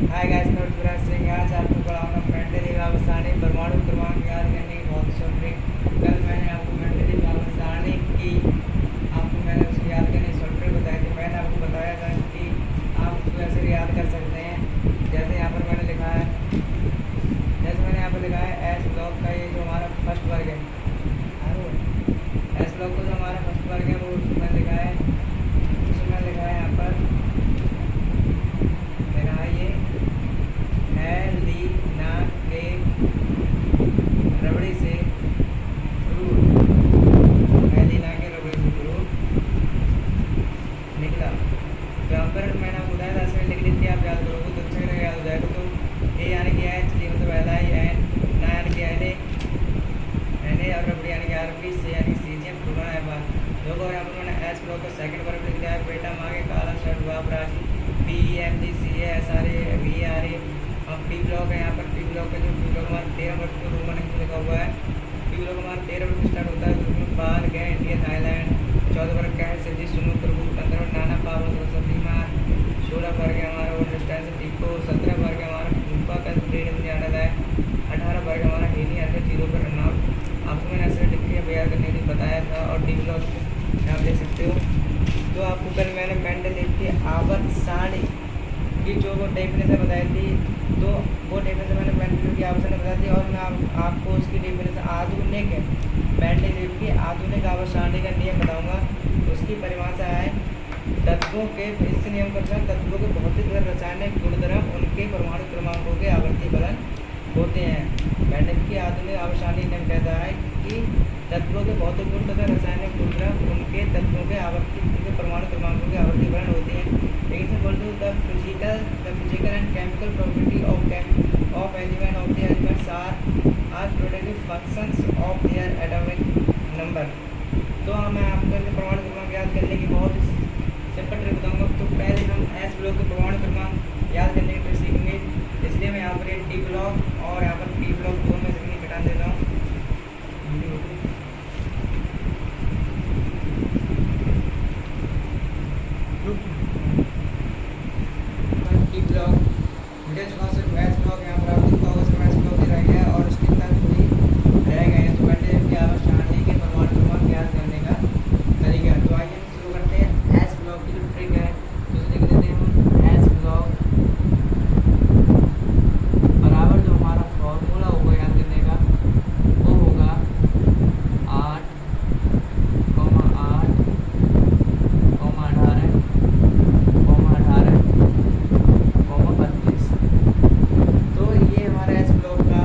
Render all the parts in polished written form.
Hi guys, मैं युवराज सिंह आज आपको पढ़ाऊंगा मेंडलीव आवर्त सारणी परमाणु क्रमांक याद करने की बहुत सॉफ्टवेयर। कल मैंने आपको मेंडलीव आवर्त सारणी की उसको याद करने की सॉफ्टवेयर बताई थी। मैंने आपको बताया था कि आप उसको ऐसे याद कर सकते हैं। जैसे यहाँ पर मैंने लिखा है, एस ब्लॉक का ये जो हमारा फर्स्ट वर्ग है, एस ब्लॉक को जो हमारा फर्स्ट वर्ग है वो उसमें लिखा है, यहाँ पर ये ली ना के रबड़ी से फ्रूट, ली ना के रबड़ी से फ्रूट निकला। यहाँ पर मैंने आपको बताया था, इसमें लिख लीजिए, आप याद करोगे तो अच्छे से याद हो जाएगा। तो ए यानी कि एच, ली मतलब पहला ही, एन ना यानी कि एन ए और रबड़ी यानी कि आर पी, से यानी सी जी, फ्रूट है बात। देखो यहाँ पर मैंने एस ब्लॉक का सेकंड वर्ग लिख दिया है, बेटा मांगे काला शर्ट बाप राजी, P M G C S R A V R A. अब पी ब्लॉक है, यहाँ पर पी ब्लॉक है, जो पी ब्लॉक हमारा 13 वर्ग को रोमन अंक लिखा हुआ है। पी ब्लॉक हमारा 13 वर्ग स्टार्ट होता है, जिसमें बाहर गए इंडिया थाईलैंड। 14 वर्ग का है सिद्धि सुनू प्रभु, 15 वर्ग नाना पावर सरस्वती माँ। 16 वर्ग है हमारा ओल्ड टीको। 17 वर्ग है हमारा फूफा का फ्रीडम ज्ञान है। 18 वर्ग हमारा हेनी आते जीरो पर रन आउट। आपको मैंने ऐसे लिख के तैयार करने के लिए बताया था। और डी ब्लॉक आप देख सकते हो। तो आपको कल मैंने मेंडलीव की आवर्त सारणी की जो वो डेफिनेशन बताई थी, तो वो डेफिनेशन मैंने मेंडलीव की आवर्त सारणी बताई थी। और मैं आपको उसकी डेफिनेशन आधुनिक मेंडलीव की आधुनिक आवर्त सारणी का नियम बताऊंगा। उसकी परिभाषा है तत्वों के, इस नियम के अनुसार तत्वों के भौतिक व रासायनिक गुणधर्म उनके परमाणु क्रमांकों के आवर्ती फलन होते हैं। मेंडलीव की आधुनिक आवर्त सारणी नियम कहता है कि तत्वों के भौतिक गुण तथा रासायनिक गुणधर्म उनके तत्वों के आवर्ती उनके परमाणु क्रमांकों के आवर्ती फलन होते हैं। लेकिन से बोलते the physical and chemical property of element of the elements are productive functions of their atomic number. तो मैं आपको परमाणु क्रमांक याद करने की बहुत सिंपल ट्रिक बताऊंगा। तो पहले हम एस ब्लॉक के परमाणु क्रमांक याद करने की ट्रिक सीखेंगे। इसलिए मैं यहाँ पर डी ब्लॉक और यहाँ पर पी ब्लॉक दोनों में से घटा देता हूँ। डी ब्लॉक सिर्फ एस ब्लॉक यहाँ पर आप दिखता होगा, सिर्फ एस ब्लॉक ही रह गया है और उसके अंदर कोई रह गए हैं। तो मेंडलीव की आवर्त सारणी के परमाणु क्रमांक याद करने का तरीका। तो आइए हम शुरू करते हैं। एस ब्लॉक की जो ट्रिक है उसे लिख देते हैं हम, एस ब्लॉक बराबर जो हमारा फॉर्मूला होगा याद करने का वो होगा 8, 8, 18, 32। तो ये हमारा एस ब्लॉक का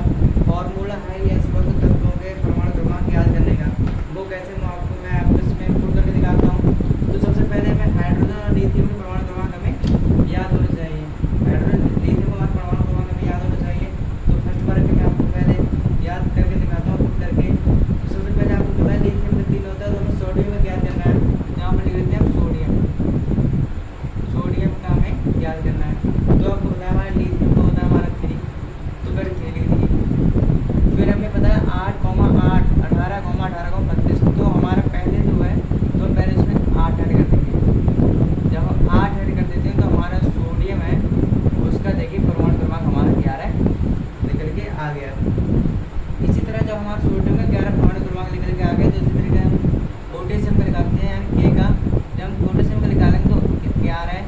फॉर्मूला है। ये एस ब्लॉक के तत्वों के परमाणु क्रमांक याद करने का वो कैसे मैं आपको इसमें पुट करके दिखाता हूँ। तो सबसे पहले हमें हाइड्रोजन और लिथियम के परमाणु क्रमांक हमें याद होने चाहिए। हाइड्रोजन लिथियम का परमाणु क्रमांक हमें याद होना चाहिए। तो फर्स्ट वर्ग में आपको पहले याद करके दिखाता हूँ पुट करके। तो सबसे पहले आपको पता है लिथियम में 3 होता है, तो हमें सोडियम में याद करना है। यहाँ पर लिख देते हैं सोडियम का हमें याद करना है। तो आपको पता है हमारा लिथियम का होता है हमारा 3, तो फिर 3 लिख दिए। फिर हमें पता है 8, 8, 18, 18, 32। तो हमारा पहले जो है तो पहले इसमें 8 ऐड कर देंगे। जब हम 8 ऐड कर देते हैं तो हमारा सोडियम है उसका देखिए परमाणु क्रमांक हमारा 11 निकल के आ गया। इसी तरह जब हमारा सोडियम का 11 परमाणु क्रमांक निकल के आ गया, तो इसी तरीके हम पोटेशियम का निकालते हैं, यानी के का। जब हम पोटेशियम का निकालेंगे तो 11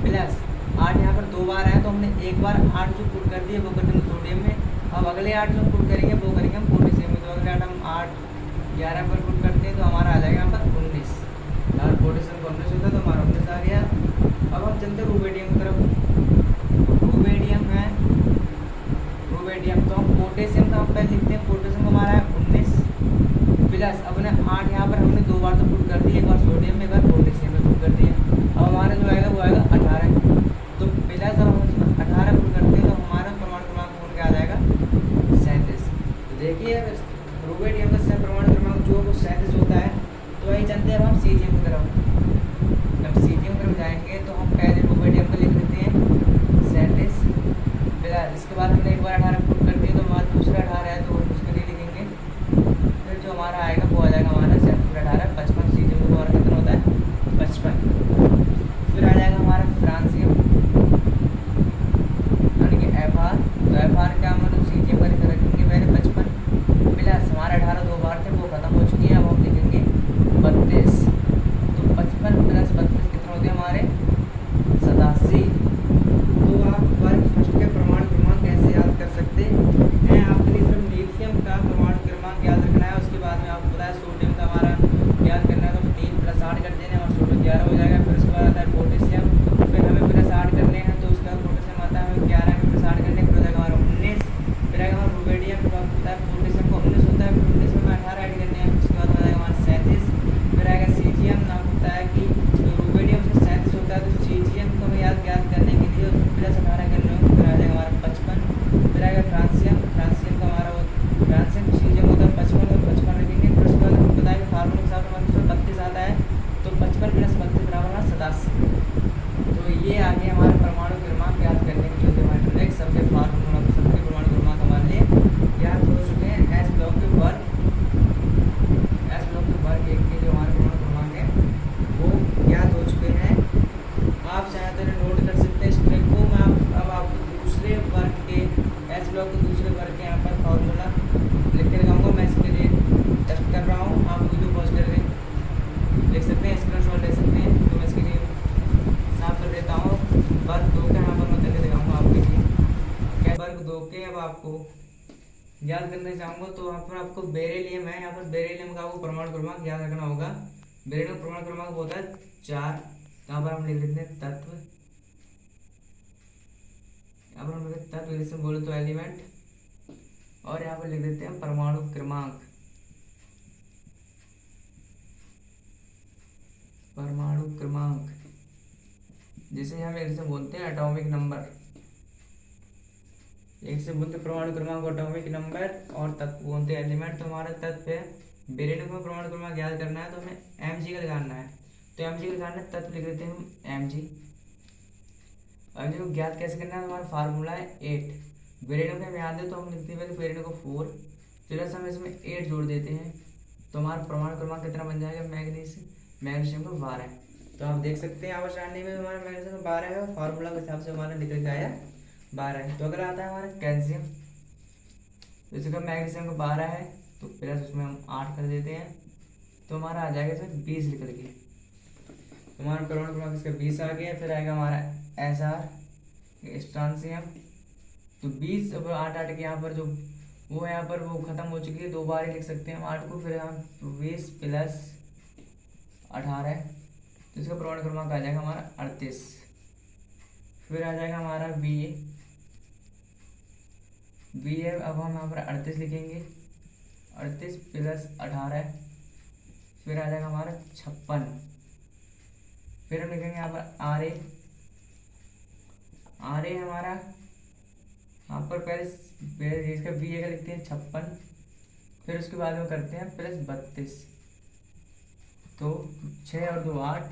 प्लस 8 यहाँ पर 2 बार है, तो हमने एक बार 8 जो पुट कर दिए वो कर देंगे सोडियम में। अब अगले 8 जो पुट करेंगे वो करेंगे हम पोटेशियम में। तो अगले 8 हम 8, 11 पर पुट करते हैं तो हमारा आ जाएगा यहाँ पर 19। और पोटेशियम का 19 होता है तो हमारा 19 आ गया। अब हम चलते हैं रूबेडियम की तरफ। रूबेडियम है, रूबेडियम तो हम पोटेशियम का हम पहले लिखते हैं, पोटेशियम का हमारा है 19 प्लस अपने 8 यहाँ पर हमने 2 बार तो पुट कर दिए, एक बार सोडियम में एक बार पोटेशियम में पुट कर दिए। अब हमारा जो आएगा वो आएगा 18। तो प्लस अब हम उसमें 18 पुट करते हैं तो हमारा परमाणु क्रमांक बोल के आ जाएगा 37। तो देखिए रूबेडियम का परमाणु क्रमांक जो वो 37 होता है। तो वही चलते हैं अब हम सीजियम की तरफ। जब सीजियम की तरफ जाएंगे आ गया हमारा परमाणु क्रमांक याद करने की जो हमारे ट्रिक सबके फार्मूला सबके परमाणु क्रमांक हमारे लिए याद हो चुके हैं। एस ब्लॉक के वर्ग एक के जो हमारे परमाणु क्रमांक है वो याद हो चुके हैं। आप चाहे तो नोट कर सकते हैं इस ट्रिक को। मैं अब आपको दूसरे वर्ग के एस ब्लॉक के दूसरे वर्ग के यहाँ पर फार्मूला लिख के लगाऊंगा। मैं इसके लिए टेस्ट कर रहा हूँ, आप वीडियो पॉज करके लिख सकते हैं, स्क्रीनशॉट ले सकते हैं। तो मैं इसके लिए साफ कर देता हूँ। वर्ग 2 का यहाँ पर मैं करके दिखाऊंगा आपके लिए। वर्ग 2 के अब आपको याद करना चाहूँगा तो यहाँ पर आपको बेरिलियम है, यहाँ पर बेरिलियम का आपको परमाणु क्रमांक याद रखना होगा। बेरिलियम का परमाणु क्रमांक होता है 4। यहाँ पर हम लिख देते हैं तत्व, यहाँ पर हम लिख देते तत्व, इंग्लिश में बोले तो एलिमेंट, और यहाँ पर लिख देते हैं परमाणु क्रमांक। परमाणु क्रमांक जिसे हम इंग्लिश में बोलते हैं एटॉमिक नंबर। एक से बोलते परमाणु क्रमांक एटॉमिक नंबर, और तत्व बोलते हैं एलिमेंट। तो हमारा तत्व है बेरिलियम का परमाणु क्रमांक याद करना है तो हमें Mg का लगाना है। तो Mg का लगाना है, तत्व लिख देते हैं हम Mg। Mg को ज्ञात कैसे करना है, हमारा फार्मूला है 8। बेरिलियम का ध्यान दे तो हम लिखते हैं पहले बेरिलियम को 4 प्लस हम इसमें 8 जोड़ देते हैं तो हमारा परमाणु क्रमांक कितना बन जाएगा, मैग्नीशियम का 12। तो आप देख सकते हैं यहाँ सारणी में हमारा मैग्नीशियम का 12 है और फार्मूला के हिसाब से हमारा निकल के आया 12 है। तो अगर आता है हमारा कैल्शियम, जैसे कि मैग्नीशियम का 12 है तो प्लस उसमें हम 8 कर देते हैं तो हमारा आ जाएगा इसमें 20 निकल के। तो हमारा परमाणु क्रमांक इसका 20 आ गया। फिर आएगा हमारा Sr स्ट्रांसियम, तो 20 अब 8 के यहाँ पर जो वो यहाँ पर वो खत्म हो चुकी है, 2 बार ही लिख सकते हैं हम 8 को। फिर हम 20 प्लस 18 तो इसका परमाणु क्रमांक आ जाएगा हमारा 38। फिर आ जाएगा हमारा बी है, अब हम यहाँ पर 38 लिखेंगे, 38 प्लस 18, फिर आ जाएगा हमारा 56। फिर हम लिखेंगे यहाँ पर आर ए हमारा यहाँ पर पहले इसका बी ए का लिखते हैं 56, फिर उसके बाद में करते हैं प्लस 32। तो 6 और 2 8,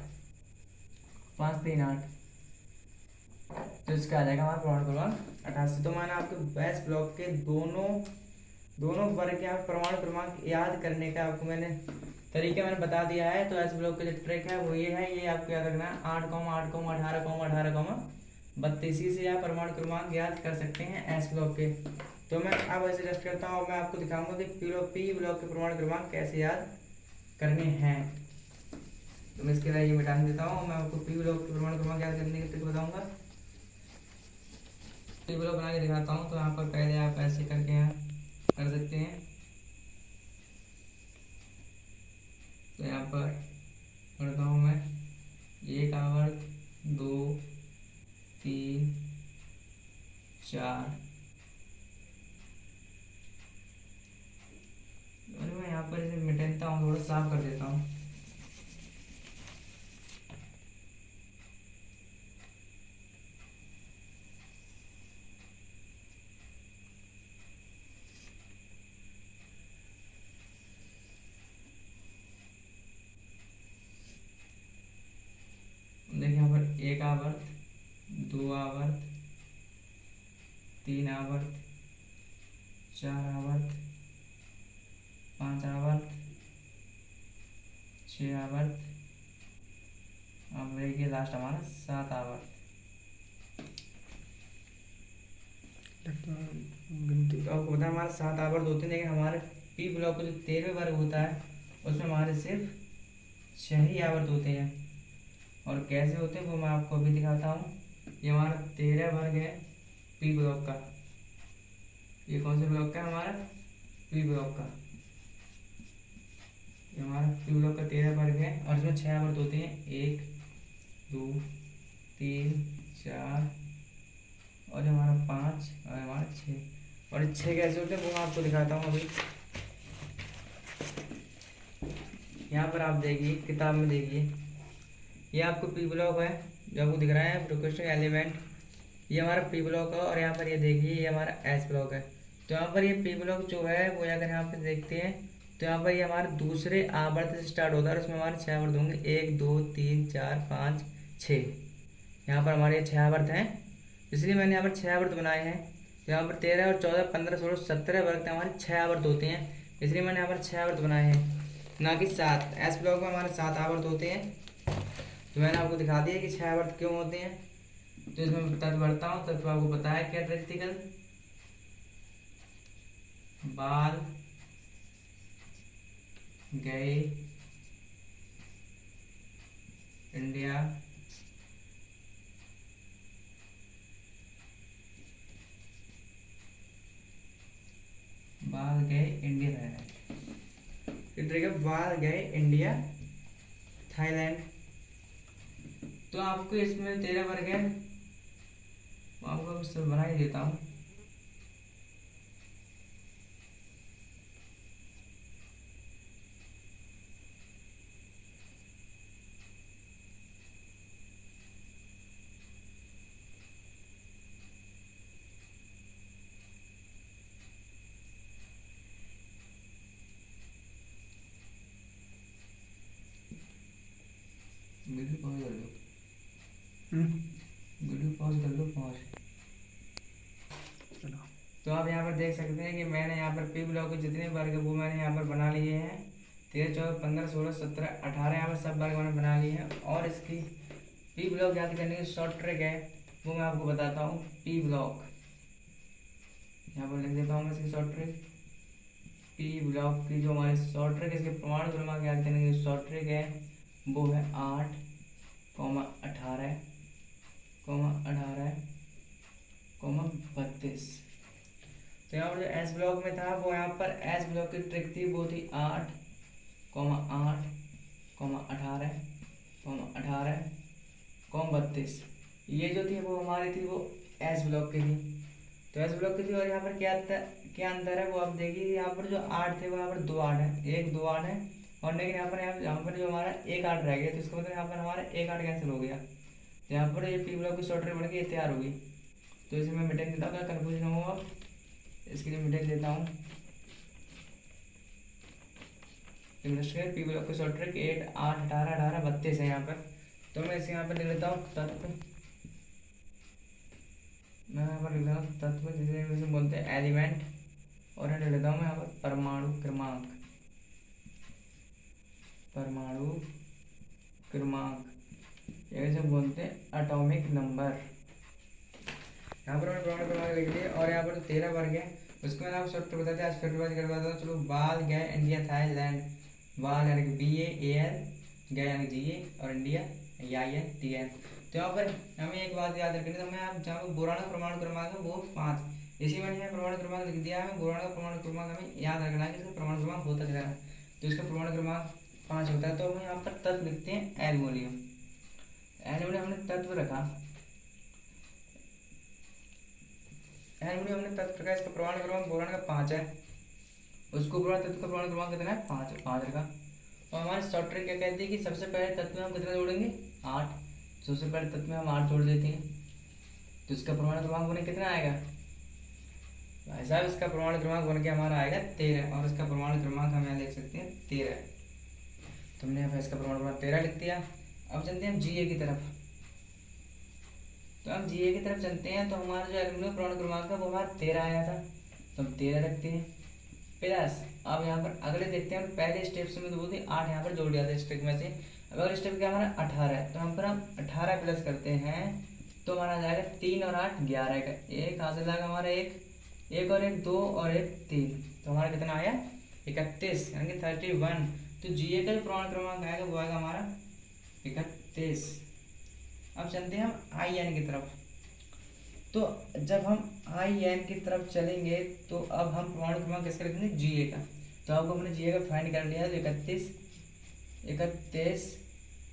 5 3 8, तो इसका आ जाएगा हमारा परमाणु क्रमांक 88। तो मैंने आपके बैच ब्लॉक के दोनों वर्ग के परमाणु क्रमांक याद करने का आपको मैंने तरीका मैंने बता दिया है। तो एस ब्लॉक के जो ट्रिक है वो ये है, ये आपको याद रखना है 8, 8, 18, 32 से आप परमाणु क्रमांक याद कर सकते हैं एस ब्लॉक के। तो मैं अब ऐसे टेस्ट करता हूँ, मैं आपको दिखाऊंगा कि पी ब्लॉक के परमाणु क्रमांक कैसे याद करने हैं। तो मैं इसके लिए ये मिटा देता हूँ, मैं आपको पी ब्लॉक के परमाणु क्रमांक याद करने की ट्रिक बताऊंगा। पी ब्लॉक बना के दिखाता हूँ। तो यहाँ पर पहले आप ऐसे करके यहाँ कर सकते हैं। तो यहाँ पर करता हूँ मैं 1 आवर्त 2 3 4, और मैं यहाँ पर इसे मिटाता हूँ, थोड़ा साफ कर देता हूँ। देखिए यहाँ पर 1 आवर्त 2 आवर्त 3 आवर्त 4 आवर्त 5 आवर्त 6 आवर्त, अब देखिए लास्ट हमारा 7 आवर्त। आपको पता है हमारा 7 आवर्त होते हैं, लेकिन हमारे पी ब्लॉक का जो 13वें वर्ग होता है उसमें हमारे सिर्फ 6 ही आवर्त होते हैं। और कैसे होते हैं वो मैं आपको अभी दिखाता हूँ। ये हमारा 13 वर्ग है पी ब्लॉक का। ये कौन से ब्लॉक का है, हमारा पी ब्लॉक का। ये हमारा पी ब्लॉक का 13 वर्ग है और इसमें 6 आवर्त होते हैं, 1 2 3 4 और हमारा 5 और हमारा 6। और 6 कैसे होते हैं वो मैं आपको दिखाता हूँ अभी। यहाँ पर आप देखिए, किताब में देखिए, ये आपको पी ब्लॉक है जो आपको दिख रहा है प्रोक्वेस्टिक एलिमेंट, ये हमारा पी ब्लॉक है। और यहाँ पर ये देखिए ये हमारा एस ब्लॉक है। तो यहाँ पर ये पी ब्लॉक जो है वो अगर यहाँ पर देखते हैं तो यहाँ पर ये हमारे दूसरे आवर्त से स्टार्ट होता है और उसमें हमारे 6 आवर्त होंगे, 1 2 3 4 5 6। यहाँ पर हमारे 6 आवर्त हैं, इसलिए मैंने यहाँ पर 6 आवर्त बनाए हैं। तो यहाँ पर 13 और 14, 15, 16, 17 वर्ग हमारे 6 आवर्त होते हैं, इसलिए मैंने यहाँ पर 6 आवर्त बनाए हैं, ना कि 7। एस ब्लॉक में हमारे 7 आवर्त होते हैं। तो मैंने आपको दिखा दिया कि 6 आवर्त क्यों होते हैं। तो इसमें मैं तत्व बढ़ता हूँ। तत्व आपको पता है क्या, प्रैक्टिकल बाल गए इंडिया बाल गए इंडिया थाईलैंड, बाल गए इंडिया थाईलैंड। तो आपको इसमें 13 वर्ग है, आपको सब बना ही देता हूँ। वीडियो पॉज कर लो, वीडियो पॉज कर लो, पॉज। तो आप यहाँ पर देख सकते हैं कि मैंने यहाँ पर पी ब्लॉक के जितने वर्ग है वो मैंने यहाँ पर बना लिए हैं। 13, 14, 15, 16, 17, 18 यहाँ पर सब वर्ग मैंने बना लिए हैं। और इसकी पी ब्लॉक याद करने की शॉर्ट ट्रिक है, वो मैं आपको बताता हूँ। पी ब्लॉक यहाँ पर लिख देता हूँ मैं इसकी शॉर्ट ट्रिक। पी ब्लॉक की जो हमारी शॉर्ट ट्रिक, इसके प्रमाण क्रमांक याद करने की शॉर्ट ट्रिक है, वो है 8, 18, 32। तो यहाँ पर जो एस ब्लॉक में था, वो यहाँ पर एस ब्लॉक की ट्रिक थी, वो थी 8, 8, 18, 32। ये जो थी वो हमारी थी, वो एस ब्लॉक की थी। तो एस ब्लॉक की थी। और यहाँ पर क्या अंतर है वो आप देखिए। यहाँ पर जो 8 थे वो यहाँ पर 2 8 है, 1 2 8 है। और लेकिन यहाँ पर जो हमारा 1 8 रह गया, तो इसका मतलब यहाँ पर हमारा 1 8 कैंसिल हो गया। तो यहाँ पर ये पी ब्लॉक की शॉर्ट ट्रिक बन के तैयार होगी। तो इसे मैं मिटेक देता हूँ, कन्फ्यूजन ना हो, इसके लिए मिटेक देता हूँ। पी ब्लॉक की शॉर्ट ट्रिक 8, 8, 18, 32 है यहाँ पर। तो मैं इसे यहाँ पर लिख लेता हूँ तत्व। मैं यहाँ पर लिख लेता हूँ तत्व, जिसे बोलते हैं एलिमेंट। और यहाँ लिख लेता हूँ मैं यहाँ पर परमाणु क्रमांक, परमाणु क्रमांक, जैसे बोलते हैं एटॉमिक नंबर। यहाँ पर मैंने परमाणु क्रमांक लिख दिया। और यहाँ पर 13 वर्ग है, उसको मैंने आपको शॉर्ट बताते हैं। आज फिर बात करवाता हूँ। चलो, बाल गए इंडिया थाईलैंड। बाल यानी कि BAL, गए यानी GA, और इंडिया INTN। तो यहाँ पर हमें एक बात याद रखनी है, तो मैं आप जहाँ पर बोरान का परमाणु क्रमांक है वो 5, इसी मैंने यहाँ परमाणु क्रमांक लिख दिया है। बोरान का परमाणु क्रमांक हमें याद रखना है कि इसका परमाणु क्रमांक होता क्या है। तो इसका परमाणु क्रमांक 5 होता है। तो हम यहाँ पर तत्व लिखते हैं एल्युमिनियम। एल्युमिनियम हमने तत्व रखा, एल्युमिनियम हमने तत्व रखा, इसका परमाणु क्रमांक बोरान का 5 है। उसको बोरान तत्व का परमाणु क्रमांक कितना है, 5 रखा। और हमारी शॉर्ट ट्रिक क्या कहती है कि सबसे पहले तत्व में हम कितना जोड़ेंगे, 8। सबसे पहले तत्व में हम 8 जोड़ देते हैं, तो इसका परमाणु क्रमांक बने कितना आएगा भाई साहब, इसका परमाणु क्रमांक बन के हमारा आएगा 13। और इसका परमाणु क्रमांक हम यहाँ लिख सकते हैं 13। तुमने यहाँ पर इसका परमाणु क्रमांक 13 लिख दिया। अब चलते हैं हम GA की तरफ। तो हम GA की तरफ चलते हैं। तो हमारा जो एल्युमिनियम परमाणु क्रमांक है वो हमारा 13 आया था, तो हम 13 रखते हैं प्लस। अब यहाँ पर अगले देखते हैं, पहले स्टेप से में तो बोलते 8 यहाँ पर जोड़ दिया था इस ट्रिक में से। अब अगले स्टेप क्या हमारा 18 है, तो हम पर हम 18 प्लस करते हैं, तो हमारा आ जाएगा 3 और 8 11 का। एक हासिल आएगा हमारा, एक और 1 2 और 1 3, तो हमारा कितना आया 31, यानी कि 31। तो GA का जो परमाणु क्रमांक आएगा वो आएगा हमारा 31। अब चलते हैं हम IN की तरफ। तो जब हम IN की तरफ चलेंगे तो अब हम परमाणु क्रमांक किसका लिखेंगे, GA का। तो आपको हमने GA का फाइंड कर लिया है। तो 31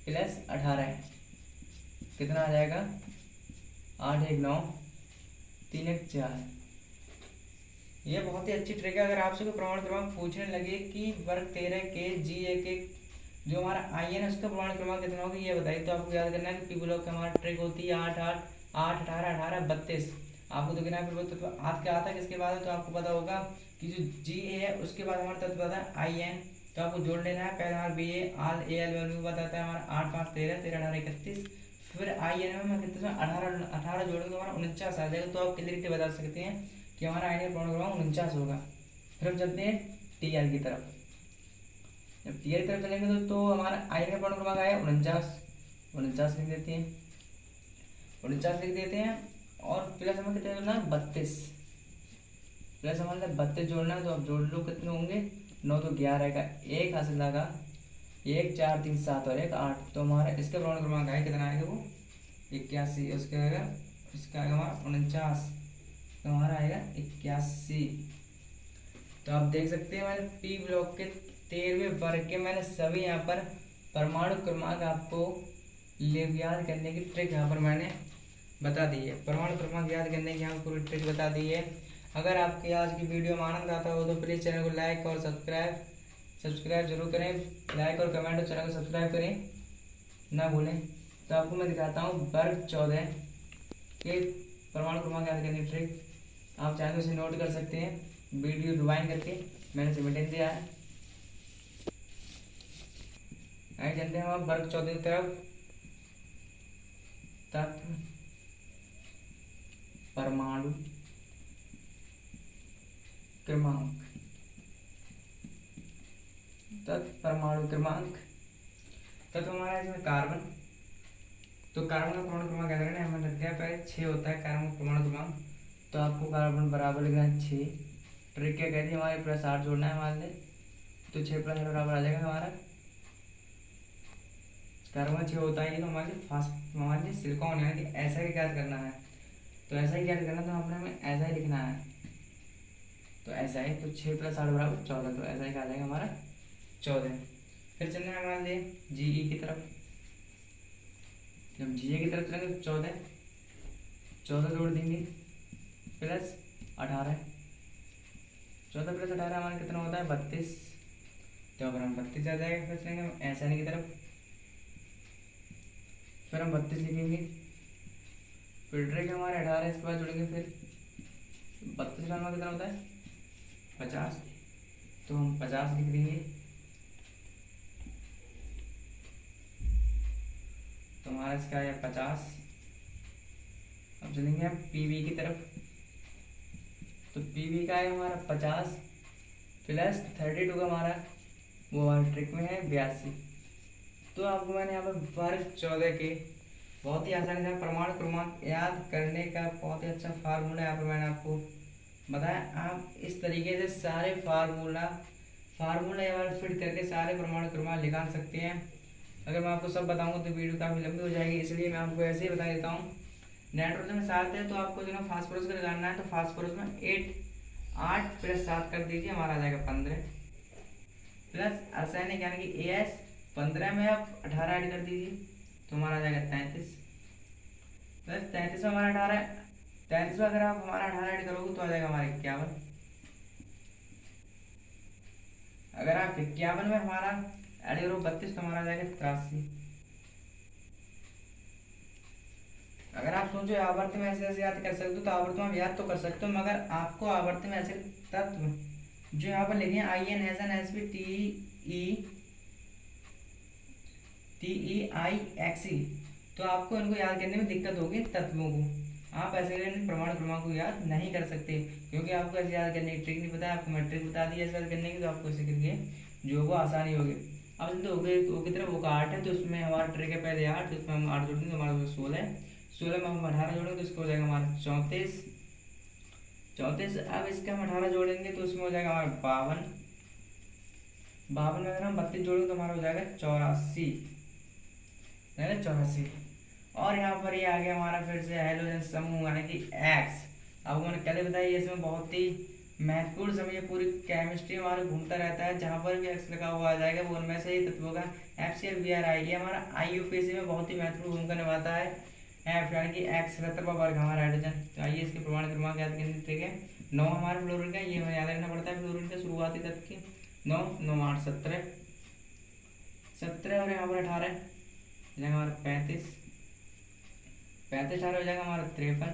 प्लस 18 है, कितना आ जाएगा 8 1 9 3 1 4। ये बहुत ही अच्छी ट्रिक है। अगर आपसे कोई परमाणु क्रमांक पूछने लगे कि वर्ग 13 के GA के जो हमारा IN है उसका परमाणु क्रमांक कितना होगा ये बताइए, तो आपको याद करना है कि पी ब्लॉक का हमारा ट्रिक होती है 8 8 8 18 32। आपको तो गिना फिर तो हाथ क्या आता है किसके बाद है, तो आपको पता होगा कि जो GA है उसके बाद हमारा तत्व आता है IN। तो आपको जोड़ लेना है, पहले हमारा BA AL वैल्यू बताता है हमारा 8 5 13 13 18 31, फिर IN में मैं कितने 18 जोड़ूंगा तो हमारा 49 आ जाएगा। तो आप क्लियरिटी बता सकते हैं कि हमारा आइडियल परमाणु क्रमांक 49 होगा। फिर हम चलते हैं TR की तरफ। जब TR की तरफ चलेंगे तो हमारा आइडियल परमाणु क्रमांक आया 49 लिख देते हैं, 49 लिख देते हैं। और प्लस हमें कितने जोड़ना है 32, प्लस हमारे 32 जोड़ना है। तो अब जोड़ लो कितने होंगे 9 तो 11 का 1 हासिल लगा 1 4 3 7 और 1 8। तो हमारा इसका परमाणु क्रमांक आएगा कितना आएगा वो 81। उसका आएगा हमारा 49 तो हमारा आएगा 81। तो आप देख सकते हैं मैंने पी ब्लॉक के 13वें वर्ग के मैंने सभी यहाँ पर परमाणु क्रमांक आपको याद करने की ट्रिक यहाँ पर मैंने बता दी है। परमाणु क्रमांक याद करने की यहाँ पूरी ट्रिक बता दी है। अगर आपकी आज की वीडियो में आनंद आता हो तो प्लीज़ चैनल को लाइक और सब्सक्राइब जरूर करें। लाइक और कमेंट और चैनल को सब्सक्राइब करें ना भूलें। तो आपको मैं दिखाता हूँ वर्ग 14 के परमाणु क्रमांक याद करने की ट्रिक। आप चाहे तो इसे नोट कर सकते हैं वीडियो रिवाइंड करके, मैंने सिमेटेन दिया है। आगे चलते हैं हम वर्ग 14 की तरफ। तत्व परमाणु क्रमांक, तत्व परमाणु क्रमांक। तत्व हमारा इसमें कार्बन, तो कार्बन का परमाणु क्रमांक क्या करना है हमें लग गया पहले 6 होता है कार्बन का परमाणु क्रमांक। तो आपको कार्बन बराबर लिखना है 6। ट्रिक क्या कहती है हमारे प्लस 8 जोड़ना है हमारे लिए। तो 6 + 8 बराबर आ जाएगा हमारा कार्बन 6 होता है। तो हमारे लिए सिलिकॉन यानी कि ऐसा ही ज्ञात करना है। तो ऐसा ही ज्ञात करना तो हमें ऐसा ही लिखना है। तो ऐसा है तो 6 + 8 बराबर 14। तो ऐसा ही आ जाएगा हमारा 14। फिर चलना है हमारे लिए GE की तरफ। जब GE की तरफ चलेंगे तो 14 जोड़ देंगे प्लस 18। 14 + 18 हमारा कितना होता है 32। तो अगर हम 32 आ जाएगा। फिर चलेंगे हम SN की तरफ। फिर हम 32 लिखेंगे। फिर ट्रिक हमारे 18 इसके बाद जोड़ेंगे। फिर 32 का कितना होता है 50। तो हम 50 लिख देंगे। तो हमारा इसका आया 50। अब चलेंगे हम PB की तरफ। तो PB का है हमारा 50 प्लस 32 का हमारा वो हमारे ट्रिक में है 82। तो आपको मैंने यहाँ पर वर्ग 14 के बहुत ही आसानी से परमाणु क्रमांक याद करने का बहुत ही अच्छा फार्मूला यहाँ पर मैंने आपको बताया। आप इस तरीके से सारे फार्मूला यहाँ पर फिट करके सारे परमाणु क्रमांक निकाल सकते हैं। अगर मैं आपको सब बताऊंगा तो वीडियो काफ़ी लंबी हो जाएगी, इसलिए मैं आपको ऐसे ही बता देता हूँ। नाइट्रोजन में 7 है तो आपको जो है फास्फोरस का निकालना है। तो फास्फोरस में 8 + 7 कर दीजिए, हमारा आ जाएगा 15 प्लस आर्सेनिक यानी कि AS 15 में आप 18 ऐड कर दीजिए तो हमारा आ जाएगा 33 प्लस 33 में हमारा 18। 33 में अगर आप हमारा 18 ऐड करोगे तो आ जाएगा हमारा 51। अगर आप 51 में हमारा ऐड करो 32 तो हमारा आ जाएगा 83। अगर आप सोचो आवर्त में ऐसे ऐसे याद कर सकते हो तो आवर्त में आप याद तो कर सकते हो, मगर आपको आवर्त में ऐसे तत्व जो यहाँ पर लिखे हैं IN SN SP TEIXE तो आपको इनको याद करने में दिक्कत होगी तत्वों को। आप ऐसे परमाणु क्रमांक को याद नहीं कर सकते क्योंकि आपको ऐसे याद करने की ट्रिक नहीं पता है। आपको मैं ट्रिक बता दी ऐसे याद करने की तो आपको इसे करके जो वो आसानी होगी। अब तो ओ की तरफ वो का 8 है तो उसमें हमारा ट्रिक है पहले 8 तो उसमें हम 8 जोड़ेंगे तो हमारा 16 में हम 18 जोड़ेंगे तो इसको हो जाएगा हमारा 34। अब इसका हम 18 जोड़ेंगे तो उसमें हो जाएगा हमारा 52 में अगर हम 32 जोड़ेंगे तो हमारा हो जाएगा 84। और यहाँ पर ये आ गया हमारा फिर से हाइड्रोजन समूह यानी कि X। अब मैंने पहले बताया इसमें बहुत ही महत्वपूर्ण समय पूरी केमिस्ट्री हमारा घूमता रहता है। जहाँ पर भी X लगा हुआ आ जाएगा वो उनमें से ही तत्वों का FCl Br ये हमारा IUPAC में बहुत ही महत्वपूर्ण भूमिका निभाता है। F यानी कि X 77वां वर्ग हमारा हाइड्रोजन। तो आइए इसके परमाणु क्रमांक याद करने ठीक है। 9 हमारा फ्लोरीन का, ये हमें याद रखना पड़ता है फ्लोरीन का शुरुआती तत्व की 9 9 8 17 और यहाँ पर 18 हो जाएगा हमारा 35 18 हो जाएगा हमारा 53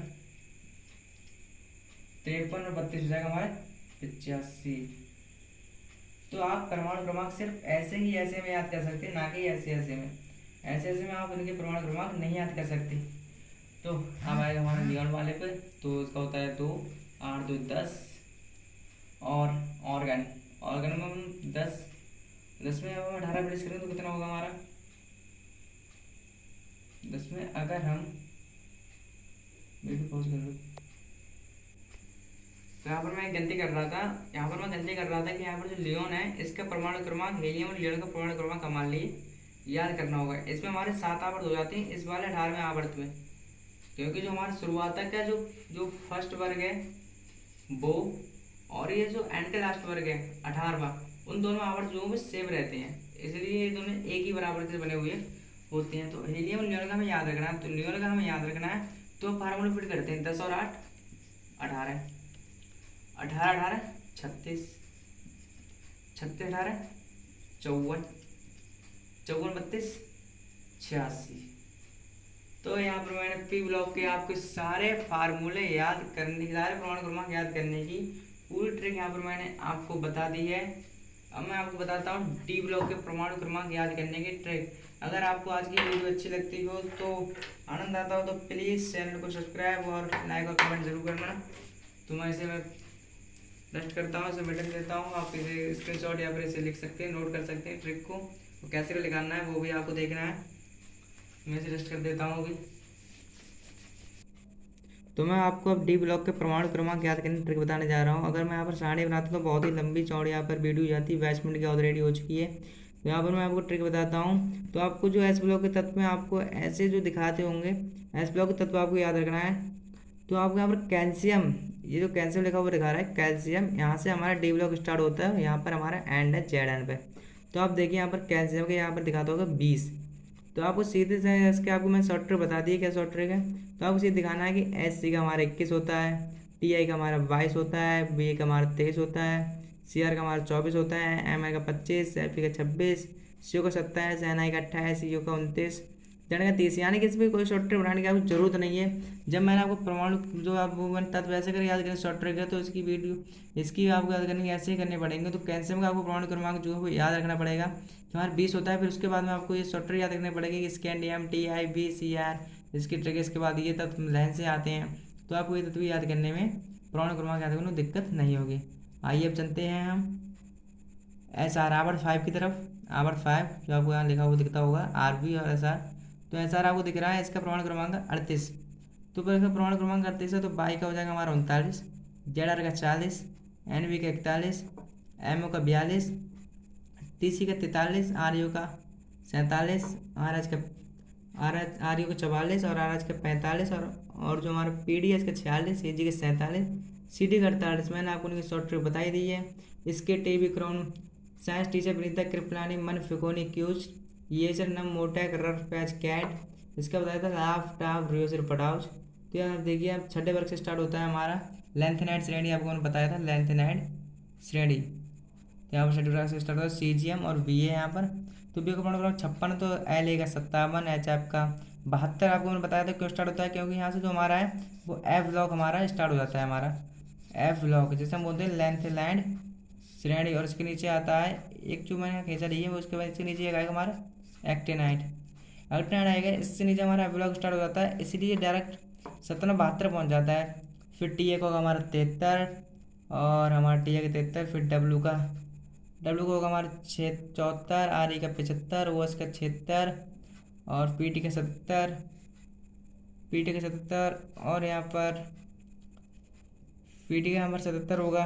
और 32 हो जाएगा हमारा 85। तो आप परमाणु क्रमांक सिर्फ ऐसे ही ऐसे में याद कर सकते हैं, ना कि ऐसे ऐसे में। ऐसे ऐसे में आप इनके परमाणु क्रमांक नहीं याद कर सकते। तो अब आएगा हमारे नियॉन वाले पे, तो इसका होता है 2, 8 2 10। और ऑर्गन, ऑर्गन में हम 10 में अब हम 18 प्लेस करें तो कितना होगा हमारा? 10 में अगर हम वीडियो पॉज कर लो। तो यहाँ पर मैं गलती कर रहा था, कि यहाँ पर जो लियोन है इसका परमाणु क्रमांक हीलियम और लियोन का परमाणु क्रमांक हमारे लिए याद करना होगा। इसमें हमारे 7 आवर्त हो जाते हैं इस वाले 18वें आवर्त में, क्योंकि जो हमारा शुरुआतक का जो फर्स्ट वर्ग है वो, और ये जो एंड का लास्ट वर्ग है 18वां, उन दोनों आवर्त जो है सेम रहते हैं, इसलिए ये दोनों एक ही बराबर से बने हुए होते हैं। तो हीलियम और लियोन का हमें याद रखना है, तो लियोन का हमें याद रखना है तो फार्मूला फिट करते हैं। 10 और 8 18, 18 18 36, 36 18 54, 54 32 86। तो यहाँ पर मैंने पी ब्लॉक के आपके सारे फार्मूले याद करने, सारे परमाणु क्रमांक याद करने की पूरी ट्रिक यहाँ पर मैंने आपको बता दी है। अब मैं आपको बताता हूँ डी ब्लॉक के परमाणु क्रमांक याद करने की ट्रिक। अगर आपको आज की वीडियो अच्छी लगती हो, तो आनंद आता हो, तो प्लीज़ चैनल को सब्सक्राइब और लाइक और कमेंट जरूर करना। तो मैं इसे रेस्ट करता हूँ, इसे मिटा देता हूँ। आप इसे स्क्रीनशॉट या फिर इसे लिख सकते हैं, नोट कर सकते हैं ट्रिक को, तो कैसे लिखाना है वो भी आपको देखना है। मैं इसे रेस्ट कर देता हूँ अभी। तो मैं आपको अब डी ब्लॉक के परमाणु क्रमांक याद करने की ट्रिक बताने जा रहा हूँ। अगर मैं यहाँ पर सारणी बनाता हूँ तो बहुत ही लंबी चौड़ी यहाँ पर वीडियो जाती है, 22 मिनट की ऑलरेडी हो चुकी है। तो यहाँ पर मैं आपको ट्रिक बताता हूँ। तो आपको जो एस ब्लॉक के तत्व में आपको ऐसे जो दिखाते होंगे, एस ब्लॉक के तत्व आपको याद रखना है। तो आपको यहाँ पर कैल्शियम, ये जो कैल्शियम लिखा हुआ दिखा रहा है कैल्शियम, यहाँ से हमारा डी ब्लॉक स्टार्ट होता है, यहाँ पर हमारा एंड है जेड एंड पे। तो आप देखिए यहाँ पर कैल्शियम के यहाँ पर दिखाता होगा 20। तो आपको सीधे से इसके आपको मैं शॉर्ट ट्रिक बता दी क्या शॉर्ट ट्रिक है। तो आपको सीधे दिखाना है कि एस सी का हमारा 21 होता है, टी आई का हमारा 22 होता है, बी ए का हमारा 23 होता है, सी आर का हमारा 24 होता है, एम आई का 25, एफ ई का 26, सी ओ का 27, एन आई का 28, ई ओ का 29, जन का 30। यानी कि इसमें कोई शॉर्ट ट्रिक बनाने की आपको जरूरत नहीं है। जब मैंने आपको परमाणु जो आप तत्व ऐसे कर याद करें शॉर्ट ट्रिक है, तो इसकी वीडियो इसकी आपको याद करने की ऐसे ही करने पड़ेंगे। तो कैल्शियम का आपको परमाणु क्रमांक जो है वो याद रखना पड़ेगा कि हमारा 20 होता है। फिर उसके बाद में आपको ये शॉर्ट ट्रिक याद रखने पड़ेगी कि scandium, T I B C R, इसकी ट्रिक। इसके बाद ये तत्व लाइन से आते हैं, तो आपको ये तत्व याद करने में, परमाणु क्रमांक याद करने में दिक्कत नहीं होगी। आइए अब चलते हैं हम एस आर आवर्त 5 की तरफ। आवर्त 5 जो आपको यहाँ लिखा हुआ दिखता होगा आर बी और एस आर। तो एस आर आपको दिख रहा है, इसका परमाणु क्रमांक 38। तो फिर इसका परमाणु क्रमांक 38 है, तो बाई का हो जाएगा हमारा 39, जेड आर का 40, एन वी का 41, एम ओ का 42, टी सी का 43, आर यू का 47, आर एच का आर यू का 44 और आर एच का 45, और जो हमारा पी डी है इसका 46, ए जी का 47, सी डी का 48। मैंने आपको उनकी शॉर्ट ट्रिक बताई दी है। इसके टी बी क्रॉन साइंस टीचर विनीता कृपलानी मन फिकोनी क्यूज ये सर नम मोटैक रफ पैच कैट, इसका बताया था लाफ टाफ रियोसर पटाउच। तो यहाँ देखिए आप छठे वर्ग से स्टार्ट होता है हमारा लेंथेनाइड श्रेणी, आपको मैंने बताया था लेंथेनाइड श्रेणी। तो यहाँ पर छठे वर्ग से स्टार्ट होता है सी जी एम और बी ए यहाँ पर। तो बी का परमाणु 56, तो एल ए का 57, एच एफ का 72। आपको मैंने बताया था क्यों स्टार्ट होता है, क्योंकि यहाँ से जो हमारा है वो एफ ब्लॉक हमारा स्टार्ट हो जाता है। हमारा एफ ब्लॉक जैसे हम बोलते हैं लेंथेनाइड श्रेणी, और इसके नीचे आता है एक जो मैंने खींचा ली है, उसके बाद इसके नीचे आएगा हमारा एक्टिनाइड। एक्टिनाइड आएगा, इससे नीचे हमारा ब्लॉक स्टार्ट हो जाता है, इसलिए डायरेक्ट 57 72 पहुँच जाता है। फिर टी ए को होगा हमारा 73, और हमारा टी ए का 73। फिर डब्ल्यू का होगा हमारा 74, आर ई का 75, ओ एस का 76, और पी टी का 70, और यहाँ पर पी टी का हमारा 77 होगा,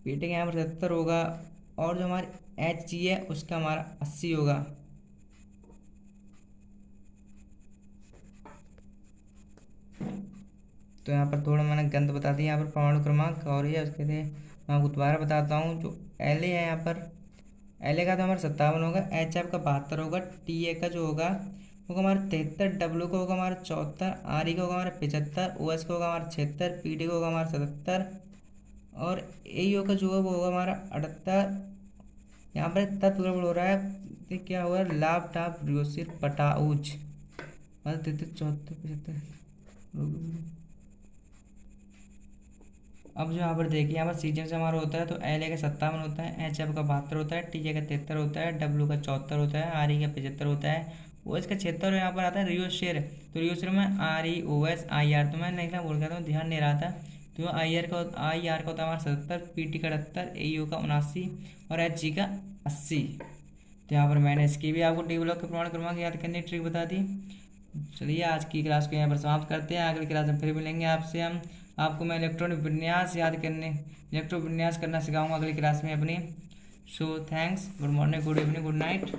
पी टी का यहाँ पर 77 होगा, और जो हमारी एच जी है उसका हमारा 80 होगा। तो यहाँ पर थोड़ा मैंने गंद बता दिया यहाँ पर परमाणु क्रमांक, और ये उसके लिए मैं आपको दोबारा बताता हूँ। जो एल ए है यहाँ पर, एल ए का तो हमारा 57 होगा, एच एफ का 72 होगा, टी ए का जो होगा हमारा 73, डब्ल्यू का होगा हमारा 74, आर ई का होगा हमारा 75, ओ एस का होगा हमारा 76, पी डी का होगा हमारा 77, और ए यू का जो है वो होगा हमारा 78। यहाँ पर तत्व गड़बड़ हो रहा है, तो क्या हुआ लाभ टाप रियोसिर पटाउच 33 74 75। अब जो यहाँ पर देखिए, यहाँ पर सीजन से हमारा होता है तो एल ए का 57 होता है, एच एफ का 72 होता है, टी ए का 73 होता है, डब्ल्यू का 74 होता है, आर ई का 75 होता है, ओ एस का 76। यहाँ पर आता है रियो शेयर, तो रियो शेयर में R E O S I R, तो मैं नहीं बोल गया था, ध्यान नहीं रहा था। तो आई आर का होता है हमारा 77, पी टी का 78, ए यू का 79 और एच जी का 80। तो यहाँ पर मैंने इसकी भी आपको डी ब्लॉक के प्रमाण क्रमांक याद करने की ट्रिक बता दी। चलिए आज की क्लास को यहाँ पर समाप्त करते हैं, अगली क्लास में फिर मिलेंगे आपसे हम। आपको मैं इलेक्ट्रॉनिक विन्यास इलेक्ट्रो विन्यास करना सिखाऊंगा अगली क्लास में अपनी। So thanks, good morning, good evening, good night.